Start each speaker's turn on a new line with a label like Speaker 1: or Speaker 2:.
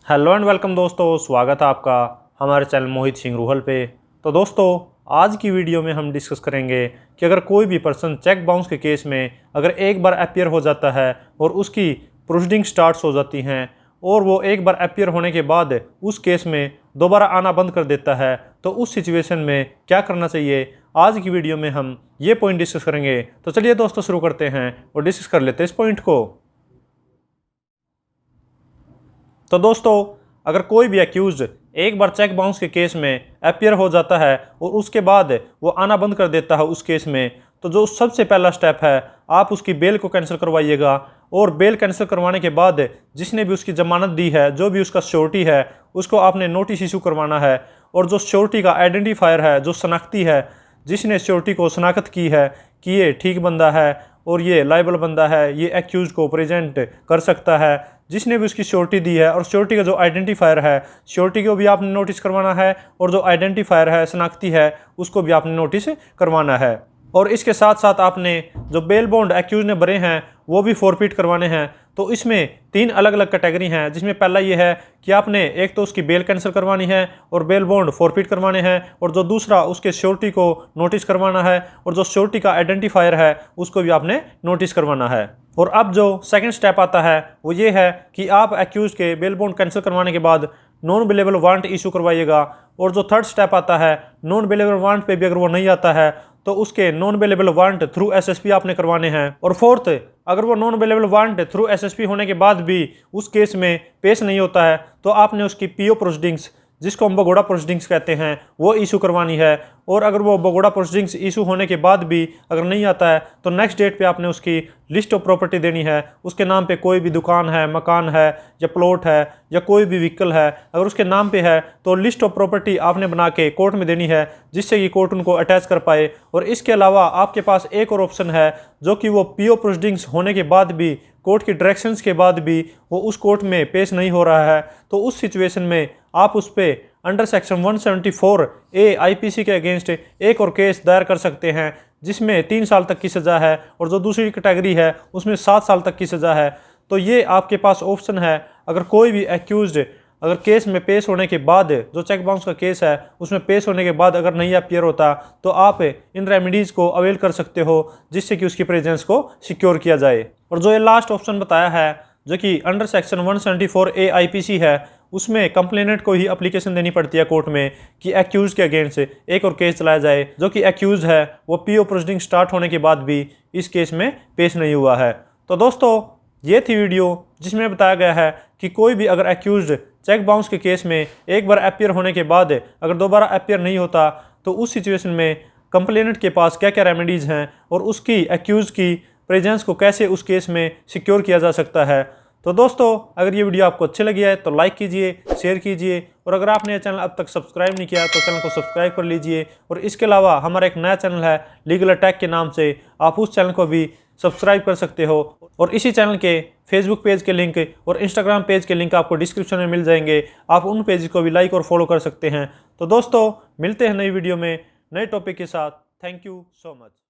Speaker 1: Hello and welcome दोस्तों, स्वागत है आपका हमारे चैनल मोहित सिंह रूहल पे। तो दोस्तों, आज की वीडियो में हम डिस्कस करेंगे कि अगर कोई भी पर्सन चेक बाउंस के केस में अगर एक बार अपीयर हो जाता है और उसकी प्रोसीडिंग स्टार्ट्स हो जाती हैं और वो एक बार अपीयर होने के बाद उस केस में दोबारा आना बंद कर देता है, तो उस सिचुएशन में क्या करना चाहिए, आज की वीडियो में हम ये पॉइंट डिस्कस करेंगे। तो चलिए दोस्तों, शुरू करते हैं और डिस्कस कर लेते हैं इस पॉइंट को। तो दोस्तों, अगर कोई भी एक्यूज्ड एक बार चेक बाउंस के केस में अपीयर हो जाता है और उसके बाद वो आना बंद कर देता है उस केस में, तो जो सबसे पहला स्टेप है, आप उसकी बेल को कैंसिल करवाइएगा। और बेल कैंसिल करवाने के बाद जिसने भी उसकी जमानत दी है, जो भी उसका श्योरिटी है, उसको आपने नोटिस इशू करवाना है। और जो श्योरिटी का आइडेंटिफायर है, जो शनाख्ती है, जिसने श्योरिटी को शनाख्त की है कि ये ठीक बंदा है और ये लायबल बंदा है, ये एक्यूज को प्रेजेंट कर सकता है, जिसने भी उसकी श्योरिटी दी है, और श्योरिटी का जो आइडेंटिफायर है, श्योरिटी को भी आपने नोटिस करवाना है, और जो आइडेंटिफायर है, शनाख्ती है, उसको भी आपने नोटिस करवाना है। और इसके साथ साथ आपने जो बेल बॉन्ड एक्यूज ने भरे हैं वो भी फॉरफिट करवाने हैं। तो इसमें 3 अलग अलग कैटेगरी हैं, जिसमें पहला ये है कि आपने एक तो उसकी बेल कैंसिल करवानी है और बेल बॉन्ड फॉरफिट करवाने हैं, और जो दूसरा उसके श्योरिटी को नोटिस करवाना है, और जो श्योरिटी का आइडेंटिफायर है उसको भी आपने नोटिस करवाना है। और अब जो सेकंड स्टेप आता है वो ये है कि आप एक्यूज के बेल बॉन्ड कैंसिल करवाने के बाद नॉन बेलेबल वारंट इशू करवाइएगा। और जो थर्ड स्टेप आता है, नॉन बेलेबल वारंट पे भी अगर वो नहीं आता है तो उसके non bailable warrant through SSP आपने करवाने हैं। और फोर्थ, अगर वो non bailable warrant through SSP होने के बाद भी उस केस में पेश नहीं होता है तो आपने उसकी पीओ प्रोसीडिंग्स, जिसको हम बगोड़ा प्रोसीडिंग्स कहते हैं, वो इशू करवानी है। और अगर वो बगोड़ा प्रोसीडिंग्स इशू होने के बाद भी अगर नहीं आता है तो नेक्स्ट डेट पे आपने उसकी लिस्ट ऑफ प्रॉपर्टी देनी है। उसके नाम पे कोई भी दुकान है, मकान है, या प्लॉट है, या कोई भी व्हीकल है, अगर उसके नाम पे है तो लिस्ट ऑफ प्रॉपर्टी आपने बना के कोर्ट में देनी है, जिससे कि कोर्ट उनको अटैच कर पाए। और इसके अलावा आपके पास एक और ऑप्शन है, जो कि वो पीओ प्रोसीडिंग्स होने के बाद भी, कोर्ट की डायरेक्शंस के बाद भी वो उस कोर्ट में पेश नहीं हो रहा है, तो उस सिचुएशन में आप उस पर अंडर सेक्शन 174A आईपीसी के अगेंस्ट एक और केस दायर कर सकते हैं, जिसमें 3 साल तक की सज़ा है, और जो दूसरी कैटेगरी है उसमें 7 साल तक की सज़ा है। तो ये आपके पास ऑप्शन है। अगर कोई भी एक्यूज्ड अगर केस में पेश होने के बाद, जो चेक बाउंस का केस है उसमें पेश होने के बाद अगर नहीं अपीयर होता, तो आप इन रेमेडीज़ को अवेल कर सकते हो, जिससे कि उसकी प्रेजेंस को सिक्योर किया जाए। और जो ये लास्ट ऑप्शन बताया है, जो कि अंडर सेक्शन 174A आईपीसी है, उसमें कंप्लेनेंट को ही एप्लीकेशन देनी पड़ती है कोर्ट में कि एक्यूज के अगेंस्ट एक और केस चलाया जाए, जो कि एक्यूज है वो पीओ प्रोसीडिंग स्टार्ट होने के बाद भी इस केस में पेश नहीं हुआ है। तो दोस्तों, ये थी वीडियो जिसमें बताया गया है कि कोई भी अगर एक्यूज चेक बाउंस के केस में एक बार अपीयर होने के बाद अगर दोबारा अपीयर नहीं होता, तो उस सिचुएशन में कंप्लेनेंट के पास क्या क्या रेमेडीज़ हैं और उसकी एक्यूज की प्रेजेंस को कैसे उस केस में सिक्योर किया जा सकता है। तो दोस्तों, अगर ये वीडियो आपको अच्छी लगी है तो लाइक कीजिए, शेयर कीजिए, और अगर आपने ये चैनल अब तक सब्सक्राइब नहीं किया तो चैनल को सब्सक्राइब कर लीजिए। और इसके अलावा हमारा एक नया चैनल है लीगल अटैक के नाम से, आप उस चैनल को भी सब्सक्राइब कर सकते हो। और इसी चैनल के फेसबुक पेज के लिंक और इंस्टाग्राम पेज के लिंक आपको डिस्क्रिप्शन में मिल जाएंगे, आप उन पेज को भी लाइक और फॉलो कर सकते हैं। तो दोस्तों, मिलते हैं नई वीडियो में नए टॉपिक के साथ। Thank you so much.